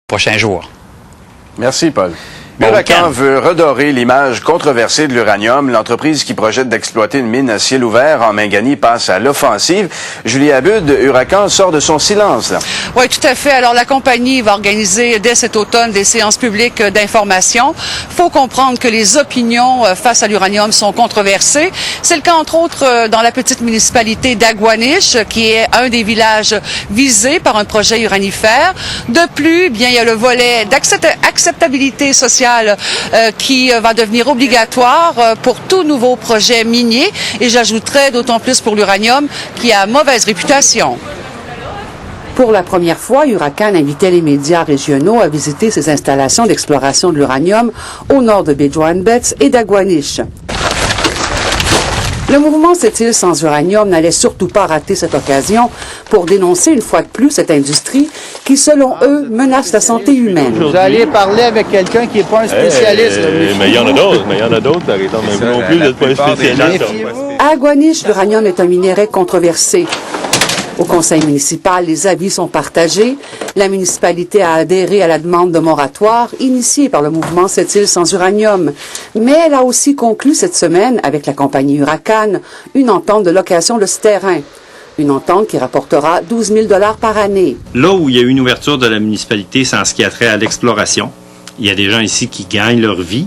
prochains jours. Merci, Paul. Huracan veut redorer l'image controversée de l'uranium. L'entreprise qui projette d'exploiter une mine à ciel ouvert en Mingani passe à l'offensive. Julie Abud, Huracan sort de son silence. Oui, tout à fait. Alors, la compagnie va organiser dès cet automne des séances publiques d'information. Il faut comprendre que les opinions face à l'uranium sont controversées. C'est le cas, entre autres, dans la petite municipalité d'Aguanish, qui est un des villages visés par un projet uranifère. De plus, bien, il y a le volet d'acceptabilité sociale qui va devenir obligatoire pour tout nouveau projet minier. Et j'ajouterais d'autant plus pour l'uranium qui a mauvaise réputation. Pour la première fois, Huracan invitait les médias régionaux à visiter ses installations d'exploration de l'uranium au nord de Bejoan-Betz et d'Aguanish. Le mouvement Cette île sans uranium n'allait surtout pas rater cette occasion pour dénoncer une fois de plus cette industrie qui, selon eux, menace la santé humaine. Vous allez parler avec quelqu'un qui n'est pas un spécialiste. Mais il y en a d'autres, arrêtons même non plus d'être pas un spécialiste. À Aguanish, l'uranium est un minerai controversé. Au conseil municipal, les avis sont partagés. La municipalité a adhéré à la demande de moratoire initiée par le mouvement Cette île sans uranium. Mais elle a aussi conclu cette semaine, avec la compagnie Huracan, une entente de location de ce terrain. Une entente qui rapportera 12 000 $ par année. Là où il y a eu une ouverture de la municipalité, c'est en ce qui a trait à l'exploration. Il y a des gens ici qui gagnent leur vie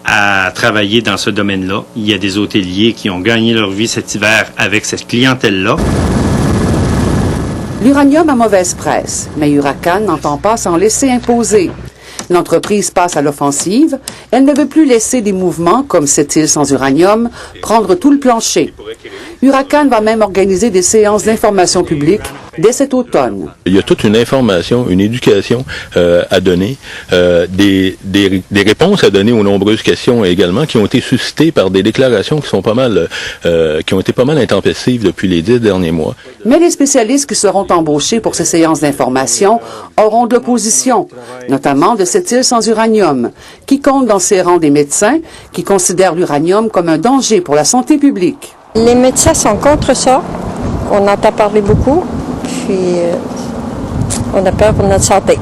à travailler dans ce domaine-là. Il y a des hôteliers qui ont gagné leur vie cet hiver avec cette clientèle-là. L'uranium a mauvaise presse, mais Huracan n'entend pas s'en laisser imposer. L'entreprise passe à l'offensive. Elle ne veut plus laisser des mouvements, comme Cette île sans uranium, prendre tout le plancher. Huracan va même organiser des séances d'information publique dès cet automne. Il y a toute une information, une éducation à donner, des réponses à donner aux nombreuses questions également qui ont été suscitées par des déclarations qui sont qui ont été pas mal intempestives depuis les 10 derniers mois. Mais les spécialistes qui seront embauchés pour ces séances d'information auront de l'opposition, notamment de Cette île sans uranium, qui compte dans ses rangs des médecins qui considèrent l'uranium comme un danger pour la santé publique. Les médecins sont contre ça. On entend parler beaucoup, puis on a peur pour notre santé.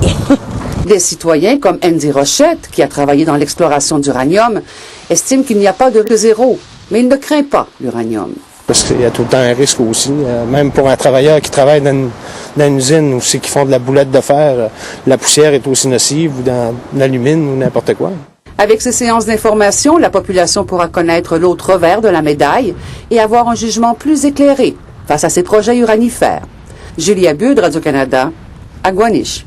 Des citoyens comme Andy Rochette, qui a travaillé dans l'exploration d'uranium, estiment qu'il n'y a pas de zéro, mais il ne craint pas l'uranium. Parce qu'il y a tout le temps un risque aussi, même pour un travailleur qui travaille dans une usine ou qui font de la boulette de fer, la poussière est aussi nocive, ou dans l'alumine ou n'importe quoi. Avec ces séances d'information, la population pourra connaître l'autre revers de la médaille et avoir un jugement plus éclairé face à ces projets uranifères. Julie Abud, Radio-Canada, Aguanish.